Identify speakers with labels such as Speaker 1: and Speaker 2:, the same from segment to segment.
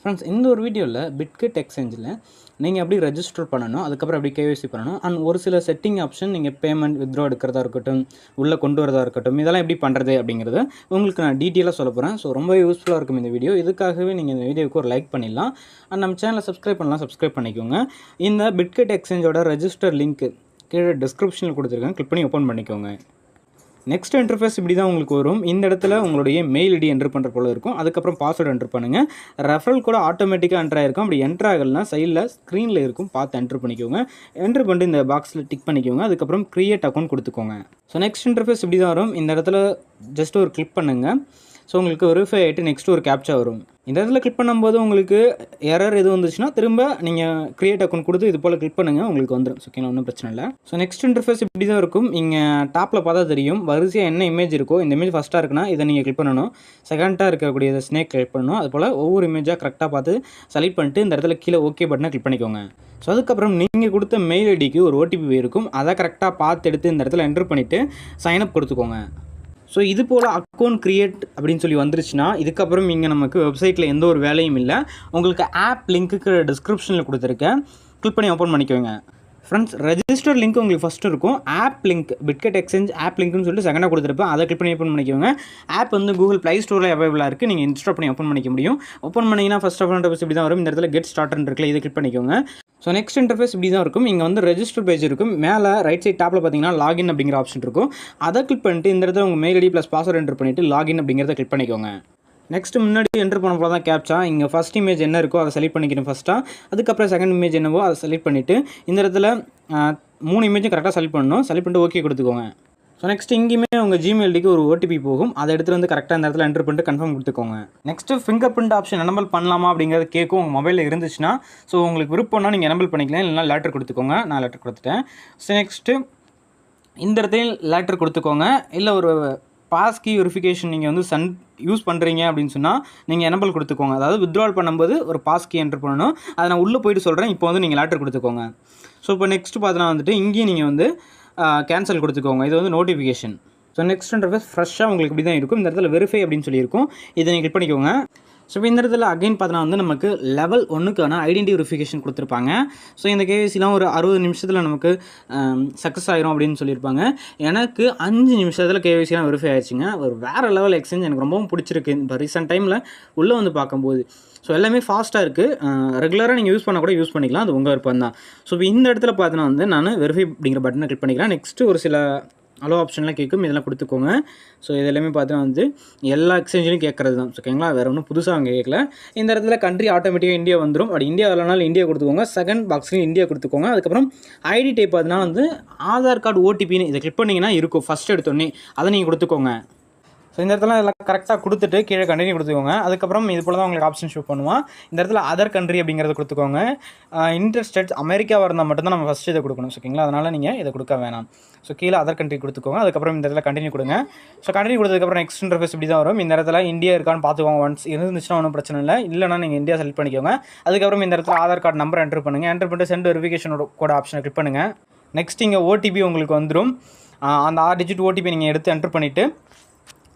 Speaker 1: Friends, இந்த ஒரு வீடியோவில் பிட்கெட் எக்ஸ்சேஞ்சில் நீங்கள் எப்படி ரெஜிஸ்டர் பண்ணணும், அதுக்கப்புறம் எப்படி கேஒய்சி பண்ணணும், அண்ட் ஒரு சில செட்டிங் ஆப்ஷன் நீங்கள் பேமெண்ட் வித்ட்ரா எடுக்கிறதா இருக்கட்டும், உள்ளே கொண்டு வரதா இருக்கட்டும், இதெல்லாம் எப்படி பண்ணுறது அப்படிங்கிறத உங்களுக்கு நான் டீட்டெயிலாக சொல்ல போகிறேன். ஸோ ரொம்ப யூஸ்ஃபுல்லாக இருக்கும் இந்த வீடியோ. இதுக்காகவே நீங்கள் இந்த வீடியோவுக்கு ஒரு லைக் பண்ணிடலாம். அண்ட் நம்ம சேனலை சப்ஸ்கிரைப் பண்ணிக்கோங்க. இந்த பிட்கெட் எக்ஸ்சேஞ்சோட ரெஜிஸ்டர் லிங்க் கீழே டிஸ்கிரிப்ஷனில் கொடுத்துருக்கேன். கிளிக் பண்ணி ஓப்பன் பண்ணிக்கோங்க. நெக்ஸ்ட் இன்டர்ஃபேஸ் இப்படி தான் உங்களுக்கு வரும். இந்த இடத்துல உங்களுடைய மெயில் ஐடி என்ட்ரு பண்ணுற போல இருக்கும். அதுக்கப்புறம் பாஸ்வேர்டு என்ட்ரு பண்ணுங்கள். ரெஃபரல் கூட ஆட்டோமேட்டிக்காக என்ட்ரு ஆகிருக்கும். அப்படி என்ட்ரு ஆகலைன்னா சைடில் ஸ்க்ரீனில் இருக்கும், பார்த்து என்ட்ரு பண்ணிக்கோங்க. என்ட்ரு பண்ணிட்டு இந்த பாக்ஸில் டிக் பண்ணிக்கோங்க. அதுக்கப்புறம் க்ரியேட் அக்கௌண்ட் கொடுத்துக்கோங்க. ஸோ நெக்ஸ்ட் இன்டர்ஃபேஸ் இப்படி தான் வரும். இந்த இடத்துல ஜஸ்ட் ஒரு கிளிக் பண்ணுங்கள். ஸோ உங்களுக்கு வெரிஃபை ஆகிட்டு நெக்ஸ்ட் ஒரு கேப்ச்சா வரும். இந்த இடத்துல கிளிக் பண்ணும்போது உங்களுக்கு எரர் எதுவும் வந்துச்சுன்னா திரும்ப நீங்கள் க்ரியேட் அக்கௌண்ட் கொடுத்து இது போல் கிளிக் பண்ணுங்கள், உங்களுக்கு வந்துடும். ஓகேங்களா, ஒன்றும் பிரச்சனை இல்லை. ஸோ நெக்ஸ்ட் இன்டர்ஃபேஸ் இப்படி தான் இருக்கும். இங்கே டாப்பில் பார்த்தா தெரியும் வரிசையாக என்ன இமேஜ் இருக்கோ. இந்த இமேஜ் ஃபஸ்ட்டாக இருக்குன்னா இதை நீங்கள் கிளிக் பண்ணணும். செகண்டாக இருக்கக்கூடிய ஸ்னேக் கிளிக் பண்ணணும். அது போல் ஒவ்வொரு இமேஜாக கரெக்டாக பார்த்து செலக்ட் பண்ணிட்டு இந்த இடத்துல கீழே ஓகே பட்டனை கிளிக் பண்ணிக்கோங்க. ஸோ அதுக்கப்புறம் நீங்கள் கொடுத்த மெயில் ஐடிக்கு ஒரு ஓடிபி இருக்கும். அதை கரெக்டாக பார்த்து எடுத்து இந்த இடத்துல என்ட்ரு பண்ணிவிட்டு சைன்அப் கொடுத்துக்கோங்க. ஸோ இது போல் அக்கௌண்ட் க்ரியேட் அப்படின்னு சொல்லி வந்துருச்சுன்னா இதுக்கப்புறம் இங்கே நமக்கு வெப்சைட்டில் எந்த ஒரு வேலையும் இல்லை. உங்களுக்கு ஆப் லிங்க்குக்கு டிஸ்கிரிப்ஷனில் கொடுத்துருக்கேன், கிளிக் பண்ணி ஓப்பன் பண்ணிக்கோங்க. ஃப்ரெண்ட்ஸ், ரெஜிஸ்டர் லிங்க் உங்களுக்கு ஃபஸ்ட்டு இருக்கும். App link Bitget exchange app லிங்க்னு சொல்லிட்டு செகண்டாக கொடுத்துருப்பேன். அதை கிளிக் பண்ணி ஓப்பன் பண்ணிக்கோங்க. ஆப் வந்து கூகுள் ப்ளே ஸ்டோரில் அவைலபிளாக இருக்குது. நீங்கள் இன்ஸ்டால் பண்ணி ஓப்பன் பண்ணிக்க முடியும். ஓப்பன் பண்ணிங்கன்னா ஃபஸ்ட் ஆஃப் ஆல் இன்டர்ஃபேஸ் இப்படி தான் வரும். இந்த இடத்துல கெட் ஸ்டார்ட்னு இருக்குல்ல, இதை கிளிக் பண்ணிக்கோங்க. ஸோ நெக்ஸ்ட் இன்டர்ஃபேஸ் இப்படி தான் இருக்கும். இங்கே வந்து ரெஜிஸ்டர் பேஜ் இருக்கும். மேலே ரைட் சைட் டாப்பில் பார்த்தீங்கன்னா லாகின் அப்படிங்கிற ஆப்ஷன் இருக்கும். அதை கிளிக் பண்ணிட்டு இந்த இடத்துல உங்கள் mail ID plus password enter பண்ணிவிட்டு லாகின் அப்படிங்கிறத கிளிக் பண்ணிக்கோங்க. நெக்ஸ்ட் முன்னாடி என்ட்ரு பண்ண போல தான் கேப்ச்சா. இங்கே ஃபஸ்ட் இமேஜ் என்ன இருக்கோ அதை செலக்ட் பண்ணிக்கணும் ஃபஸ்ட்டாக. அதுக்கப்புறம் செகண்ட் இமேஜ் என்னவோ அதை செலக்ட் பண்ணிவிட்டு இந்த இடத்துல 3 இமேஜும் கரெக்டாக செலக்ட் பண்ணணும். செலக்ட் பண்ணிட்டு ஓகே கொடுத்துக்கோங்க. ஸோ நெக்ஸ்ட் இங்கேயுமே உங்கள் ஜிமெயில் ஐடிக்கு ஒரு ஓடிபி போகும். அதை எடுத்துகிட்டு வந்து கரெக்டாக இந்த இடத்துல என்ட்ரு பண்ணிட்டு கன்ஃபார்ம் கொடுத்துக்கோங்க. Next finger print option enable பண்ணலாமா அப்படிங்கிறது கேட்கும். உங்கள் மொபைலில் இருந்துச்சுன்னா ஸோ உங்களுக்கு விருப்பம்னா நீங்கள் எனபிள் பண்ணிக்கலாம், இல்லைனா லெட்டர் கொடுத்துக்கோங்க. நான் லெட்டர் கொடுத்துட்டேன். ஸோ நெக்ஸ்ட்டு இந்த இடத்துல லெட்டர் கொடுத்துக்கோங்க. இல்லை ஒரு பாஸ்கி வெரிஃபிகேஷன் நீங்கள் வந்து யூஸ் பண்ணுறீங்க அப்படின்னு சொன்னால் நீங்கள் எனபிள் கொடுத்துக்கோங்க. அதாவது வித்ட்ரால் பண்ணும்போது ஒரு பாஸ்கி என்ட்ரு பண்ணணும். அதை நான் உள்ளே போய்ட்டு சொல்கிறேன். இப்போ வந்து நீங்கள் லெட்டர் கொடுத்துக்கோங்க. ஸோ இப்போ நெக்ஸ்ட்டு பார்த்தீங்கன்னா வந்துட்டு இங்கேயும் நீங்கள் வந்து கேன்சல் கொடுத்துக்கோங்க. இது வந்து நோட்டிஃபிகேஷன். ஸோ நெக்ஸ்ட் இன்டர்ஃபேஸ் ஃப்ரெஷ்ஷாக உங்களுக்கு இப்படி தான் இருக்கும். இந்த இடத்துல வெரிஃபை அப்படின்னு சொல்லியிருக்கும், இதை நீங்கள் கிளிக் பண்ணிக்கோங்க. ஸோ இந்த இடத்துல அகைன் பார்த்தீங்கன்னா வந்து நமக்கு லெவல் 1க்கான ஐடென்டி வெரிஃபிகேஷன் கொடுத்துருப்பாங்க. ஸோ இந்த கேஒய்சிலாம் ஒரு 60 நிமிஷத்தில் நமக்கு சக்ஸஸ் ஆகிரும் அப்படின்னு சொல்லியிருப்பாங்க. எனக்கு 5 நிமிஷத்தில் கேஒய்சிலாம் வெரிஃபை ஆயிடுச்சுங்க. ஒரு வேறு லெவல் எக்ஸ்சேஞ்ச் எனக்கு ரொம்பவும் பிடிச்சிருக்கு. இப்போ ரீசெண்ட் டைமில் உள்ளே வந்து பார்க்கும்போது ஸோ எல்லாமே ஃபாஸ்ட்டாக இருக்குது. ரெகுலராக நீங்கள் யூஸ் பண்ண கூட யூஸ் பண்ணிக்கலாம், அது உங்கள் விருப்பம் தான். ஸோ இப்போ இந்த இடத்துல பார்த்தீங்கன்னா வந்து நான் வெரிஃபை அப்படிங்கிற பட்டனை கிளிக் பண்ணிக்கிறேன். நெக்ஸ்ட்டு ஒரு சில அலோ ஆப்ஷன்லாம் கேட்கும், இதெல்லாம் கொடுத்துக்கோங்க. ஸோ இது எல்லாமே பார்த்தீங்கன்னா வந்து எல்லா எக்ஸ்சேஞ்சிலையும் கேட்குறது தான். ஓகேங்களா, வேறு ஒன்றும் புதுசாக அவங்க கேட்கல. இந்த இடத்துல கண்ட்ரி ஆட்டோமேட்டிக்காக இந்தியா வந்துடும். அப்படி இந்தியா வரலனாலும் இந்தியா கொடுத்துக்கோங்க. செகண்ட் பாக்ஸ்லையும் இந்தியா கொடுத்துக்கோங்க. அதுக்கப்புறம் ஐடி டைப் பார்த்தீங்கன்னா வந்து ஆதார் கார்டு ஓடிபின்னு இதை கிளிக் பண்ணிங்கன்னா இருக்கும் ஃபஸ்ட் எடுத்தோடனே, அதை நீங்கள் கொடுத்துக்கோங்க. ஸோ இந்த இடத்துல எல்லாம் கரெக்டாக கொடுத்துட்டு கீழே கண்டினியூ கொடுத்துக்கோங்க. அதுக்கப்புறம் இது போல் தான் உங்களுக்கு ஆப்ஷன் ஷோ பண்ணுவான். இந்த இடத்துல அதர் கண்ட்ரி அப்படிங்கிறத கொடுத்துக்கோங்க. இன்டர்ஸ்டேட்ஸ் அமெரிக்காவாக இருந்தால் மட்டும்தான் நம்ம ஃபஸ்ட்டு இதை கொடுக்கணும். ஓகேங்களா, அதனால் நீங்கள் இதை கொடுக்க வேணாம். ஸோ கீழே அதர் கண்ட்ரி கொடுத்துக்கோங்க. அதுக்கப்புறம் இந்த இடத்துல கண்டினியூ கொடுங்க. ஸோ கண்டினியூ கொடுத்ததுக்கப்புறம் நெக்ஸ்ட் இன்டர்ஃபேஸ் இப்படி தான் வரும். இந்த இடத்துல இந்தியா இருக்கான்னு பார்த்துக்கோங்க. ஒன்ஸ் இருந்துச்சுன்னா ஒன்றும் பிரச்சனை இல்லை, இல்லைனா நீங்கள் இந்தியா செலக்ட் பண்ணிக்கோங்க. அதுக்கப்புறம் இந்த இடத்துல ஆதார் கார்டு நம்பர் என்ட்ரு பண்ணுங்கள். என்ட்ரு பண்ணிட்டு சென்ட் வெரிஃபிகேஷன் கோட் ஆப்ஷனை கிளிக் பண்ணுங்கள். நெக்ஸ்ட் இங்கே ஓடிபி உங்களுக்கு வந்துடும். அந்த 6 டிஜிட் ஓடிபி நீங்கள் எடுத்து என்ட்ரு பண்ணிவிட்டு,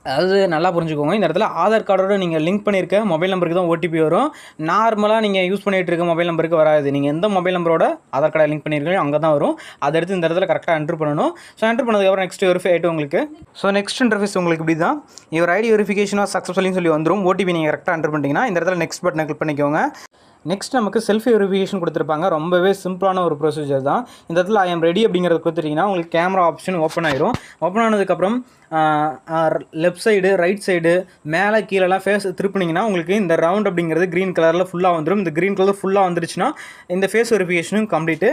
Speaker 1: அதாவது நல்லா புரிஞ்சுக்கோங்க, இந்த இடத்துல ஆதார் கார்டோட நீங்கள் லிங்க் பண்ணியிருக்க மொபைல் நம்பருக்கு தான் ஓடிபி வரும். நார்மலாக நீங்கள் யூஸ் பண்ணிகிட்டு இருக்க மொபைல் நம்பருக்கு வராது. நீங்கள் எந்த மொபைல் நம்பரோட ஆதார் கார்டை லிங்க் பண்ணியிருக்கீங்களோ அங்கே தான் வரும். அதை எடுத்து இந்த இடத்துல கரெக்டாக என்ட்ரு பண்ணணும். ஸோ என்ட்ரு பண்ணதுக்கப்புறம் நெக்ஸ்ட் வெரிஃபை ஆகிட்டு உங்களுக்கு ஸோ நெக்ஸ்ட் இன்டர்ஃபேஸ் உங்களுக்கு இப்படி தான் யுவர் ஐடி வெரிஃபிகேஷனாக சக்ஸஸ்ஃபுல்லின்னு சொல்லி வந்துடும். ஓடிபி நீங்கள் கரெக்டாக என்ட்ரு பண்ணிட்டீங்கன்னா இந்த இடத்துல நெக்ஸ்ட் பட்டனை கிளிக் பண்ணிக்கோங்க. நெக்ஸ்ட் நமக்கு செல்ஃபி வெரிஃபிகேஷன் கொடுத்துருப்பாங்க. ரொம்பவே சிம்பிளான ஒரு ப்ரொசீஜர் தான். இந்த இடத்துல ஐ எம் ரெடி அப்படிங்கிறத கொடுத்துட்டிங்கன்னா உங்களுக்கு கேமரா ஆப்ஷன் ஓப்பன் ஆயிரும். ஓப்பன் ஆனதுக்கப்புறம் லெஃப்ட் சைடு ரைட் சைடு மேலே கீழெல்லாம் ஃபேஸ் திருப்பினீங்கன்னா உங்களுக்கு இந்த ரவுண்ட் அப்படிங்கிறது க்ரீன் கலரில் ஃபுல்லாக வந்துடும். இந்த க்ரீன் கலர் ஃபுல்லாக வந்துருச்சுன்னா இந்த ஃபேஸ் வெரிஃபிகேஷனும் கம்ப்ளீட்டு.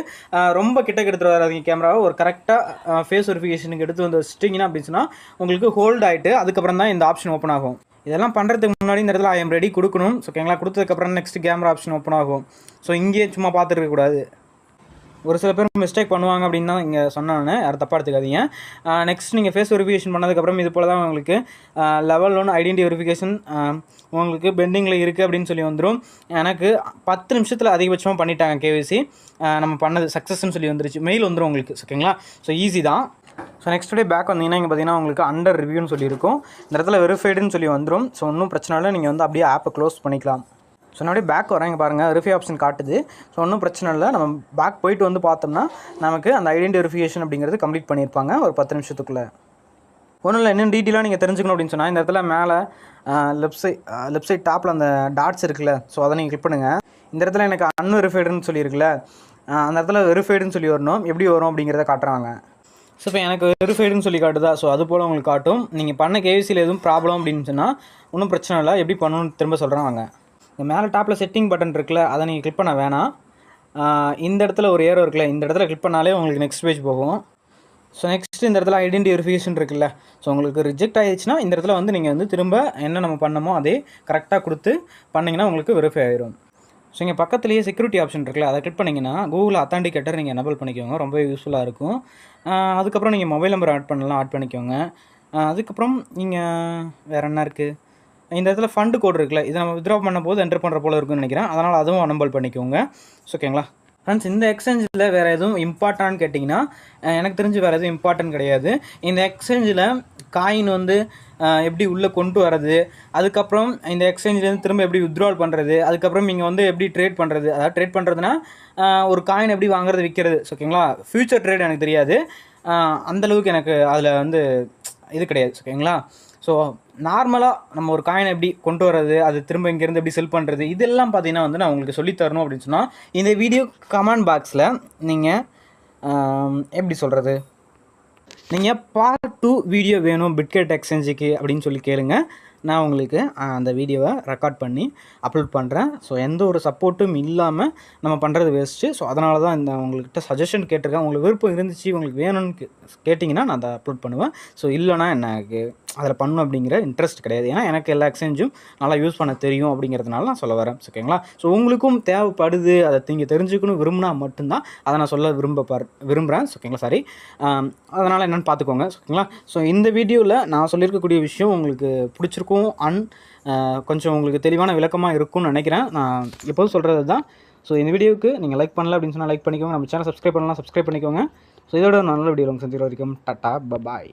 Speaker 1: ரொம்ப கிட்ட எடுத்துகிட்டு வராதிங்க கேமராவை. ஒரு கரெக்டாக ஃபேஸ் வெரிஃபிகேஷனுக்கு எடுத்து வந்து வச்சிட்டிங்கன்னா அப்படின்னு சொன்னால் உங்களுக்கு ஹோல்ட் ஆகிட்டு அதுக்கப்புறம் தான் இந்த ஆப்ஷன் ஓப்பன் ஆகும். இதெல்லாம் பண்ணுறதுக்கு முன்னாடி இந்த இடத்துல ஐ எம் ரெடி கொடுக்கணும். ஓகேங்களா, கொடுத்ததுக்கப்புறம் நெக்ஸ்ட் கேமரா ஆப்ஷன் ஓப்பன் ஆகும். ஸோ இங்கேயே சும்மா பார்த்துருக்கக்கூடாது. ஒரு சில பேர் மிஸ்டேக் பண்ணுவாங்க அப்படின்னு தான் இங்கே சொன்னானே, யாரும் தப்பாக எடுத்துக்காதீங்க. நெக்ஸ்ட் நீங்கள் ஃபேஸ் வெரிஃபிகேஷன் பண்ணதுக்கப்புறம் இது போல் தான் உங்களுக்கு லெவல் 1 ஐடென்டி வெரிஃபிகேஷன் உங்களுக்கு பெண்டிங்கில் இருக்குது அப்படின்னு சொல்லி வந்துடும். எனக்கு 10 நிமிஷத்தில் அதிகபட்சமாக பண்ணிட்டாங்க கேஒய்சி. நம்ம பண்ணது சக்ஸஸ்ன்னு சொல்லி வந்துருச்சு, மெயில் வந்துடும் உங்களுக்கு. ஓகேங்களா, ஸோ ஈஸி தான். ஸோ நெக்ஸ்ட் டே பேக் வந்தீங்கன்னா இங்கே பார்த்தீங்கன்னா உங்களுக்கு அண்டர் ரிவ்யூன்னு சொல்லியிருக்கும். இந்த இடத்துல வெரிஃபைடுன்னு சொல்லி வந்துடும். ஸோ ஒன்றும் பிரச்சனை இல்லை, நீங்கள் வந்து அப்படியே ஆப்பை க்ளோஸ் பண்ணிக்கலாம். ஸோ அப்படியே பேக் வரேன், இங்கே பாருங்கள் வெரிஃபை ஆப்ஷன் காட்டுது. ஸோ ஒன்றும் பிரச்சனை இல்லை. நம்ம பேக் போயிட்டு வந்து பார்த்தோம்னா நமக்கு அந்த ஐடென்டி வெரிஃபிகேஷன் அப்படிங்கிறது கம்ப்ளீட் பண்ணியிருப்பாங்க ஒரு 10 நிமிஷத்துக்குள்ளே. ஒன்றும் இல்லை, இன்னும் டீட்டெயிலாக நீங்கள் தெரிஞ்சுக்கணும் அப்படின்னு சொன்னால் இந்த இடத்துல மேலே லெஃப்ட் சைட் டாப்பில் அந்த டாட்ஸ் இருக்குல்ல, ஸோ அதை நீங்கள் கிளிக் பண்ணுங்கள். இந்த இடத்துல எனக்கு அன்வெரிஃபைடுன்னு சொல்லியிருக்குல்ல, அந்த இடத்துல வெரிஃபைடுன்னு சொல்லி வரணும். எப்படி வரும் அப்படிங்கிறத காட்டுறாங்க. ஸோ இப்போ எனக்கு வெரிஃபைடுன்னு சொல்லி காட்டுதா, ஸோ அது போல் உங்களுக்கு காட்டும். நீங்கள் பண்ண கேவிசியில் எதுவும் ப்ராப்ளம் அப்படின்னு சொன்னால் ஒன்றும் பிரச்சனை இல்லை, எப்படி பண்ணணும்னு திரும்ப சொல்கிறாங்க. இந்த மேலே டாப்பில் செட்டிங் பட்டன் இருக்குல்ல, அதை நீங்கள் கிளிக் பண்ண வேணாம். இந்த இடத்துல ஒரு ஏரோ இருக்குல்ல, இந்த இடத்துல கிளிக் பண்ணாலே உங்களுக்கு நெக்ஸ்ட் பேஜ் போகும். ஸோ நெக்ஸ்ட் இந்த இடத்துல ஐடென்டி வெரிஃபிகேஷன் இருக்குல்ல, ஸோ உங்களுக்கு ரிஜெக்ட் ஆகிடுச்சுன்னா இந்த இடத்துல வந்து நீங்கள் வந்து திரும்ப என்ன நம்ம பண்ணமோ அதே கரெக்டாக கொடுத்து பண்ணிங்கன்னா உங்களுக்கு வெரிஃபை ஆயிரும். ஸோ இங்கே பக்கத்துலேயே செக்யூரிட்டி ஆப்ஷன் இருக்குல்ல, அதை கிளிக் பண்ணிங்கன்னா கூகுள் அத்தான்டிகேட்டர் நீங்கள் எனபிள் பண்ணிக்கோங்க, ரொம்ப யூஸ்ஃபுல்லாக இருக்கும். அதுக்கப்புறம் நீங்கள் மொபைல் நம்பர் ஆட் பண்ணிக்கோங்க. அதுக்கப்புறம் நீங்கள் வேறு என்ன இருக்குது, இந்த இடத்துல ஃபண்டு கோட் இருக்குல்ல, இதை நம்ம வித்ட்ரா பண்ணும் போது என்டர் பண்ணுற போல இருக்குன்னு நினைக்கிறேன், அதனால் அதுவும் எனபிள் பண்ணிக்கோங்க. ஸோ ஓகேங்களா ஃப்ரெண்ட்ஸ், இந்த எக்ஸ்சேஞ்சில் வேறு எதுவும் இம்பார்ட்டான்னு கேட்டிங்கன்னா எனக்கு தெரிஞ்சு வேறு எதுவும் இம்பார்ட்டன்ட் கிடையாது. இந்த எக்ஸ்சேஞ்சில் காயின் வந்து எப்படி உள்ளே கொண்டு வரது, அதுக்கப்புறம் இந்த எக்ஸ்சேஞ்சிலேருந்து திரும்ப எப்படி வித்ட்ரால் பண்ணுறது, அதுக்கப்புறம் நீங்கள் வந்து எப்படி ட்ரேட் பண்ணுறது, அதாவது ட்ரேட் பண்ணுறதுனா ஒரு காயின் எப்படி வாங்குறது விற்கிறது. ஓகேங்களா, ஃப்யூச்சர் ட்ரேட் எனக்கு தெரியாது, அந்தளவுக்கு எனக்கு அதில் வந்து இது கிடையாது. ஓகேங்களா, ஸோ நார்மலாக நம்ம ஒரு காயினை எப்படி கொண்டு வரது, அது திரும்ப இங்கேருந்து எப்படி செல் பண்ணுறது, இதெல்லாம் பார்த்தீங்கன்னா வந்து நான் உங்களுக்கு சொல்லித்தரணும் அப்படின்னு சொன்னால் இந்த வீடியோ கமெண்ட் பாக்ஸில் நீங்கள் எப்படி சொல்கிறது, நீங்கள் பார்ட் 2 வீடியோ வேணும் பிட்கெட் எக்ஸ்சேஞ்சுக்கு அப்படின்னு சொல்லி கேளுங்க. நான் உங்களுக்கு அந்த வீடியோவை ரெக்கார்ட் பண்ணி அப்லோட் பண்ணுறேன். ஸோ எந்த ஒரு சப்போர்ட்டும் இல்லாமல் நம்ம பண்ணுறது வேஸ்ட்டு. ஸோ அதனால தான் இந்த உங்கள்கிட்ட சஜஷன் கேட்டிருக்கேன். உங்களுக்கு விருப்பம் இருந்துச்சு, உங்களுக்கு வேணும்னு கேட்டிங்கன்னா நான் அதை அப்லோட் பண்ணுவேன். ஸோ இல்லைனா எனக்கு அதில் பண்ணணும் அப்படிங்கிற இன்ட்ரெஸ்ட் கிடையாது. ஏன்னா எனக்கு எல்லா எக்ஸ்சேஞ்சும் நல்லா யூஸ் பண்ண தெரியும் அப்படிங்கிறதுனால நான் சொல்ல வரேன். ஓகேங்களா, ஸோ உங்களுக்கும் தேவைப்படுது, அதை நீங்கள் தெரிஞ்சுக்கணும் விரும்பினா மட்டும்தான் அதை நான் சொல்ல விரும்புகிறேன். ஓகேங்களா, சாரி, அதனால் என்னென்னு பார்த்துக்கோங்க. ஓகேங்களா, ஸோ இந்த வீடியோவில் நான் சொல்லியிருக்கக்கூடிய விஷயம் உங்களுக்கு பிடிச்சிருக்கும் கொஞ்சம் உங்களுக்கு தெளிவான விளக்கமாக இருக்கும்னு நினைக்கிறேன். நான் எப்போதும் சொல்கிறது தான். ஸோ இந்த வீடியோவுக்கு நீங்கள் லைக் பண்ணல அப்படின்னு சொன்னால் லைக் பண்ணிக்கோங்க. நம்ம சேனல் சப்ஸ்கிரைப் பண்ணலாம், சப்ஸ்கிரைப் பண்ணிக்கோங்க. ஸோ இதோட நல்ல வீடியோ உங்களுக்கு சந்திக்கிற வரைக்கும் டாட்டா பாய்.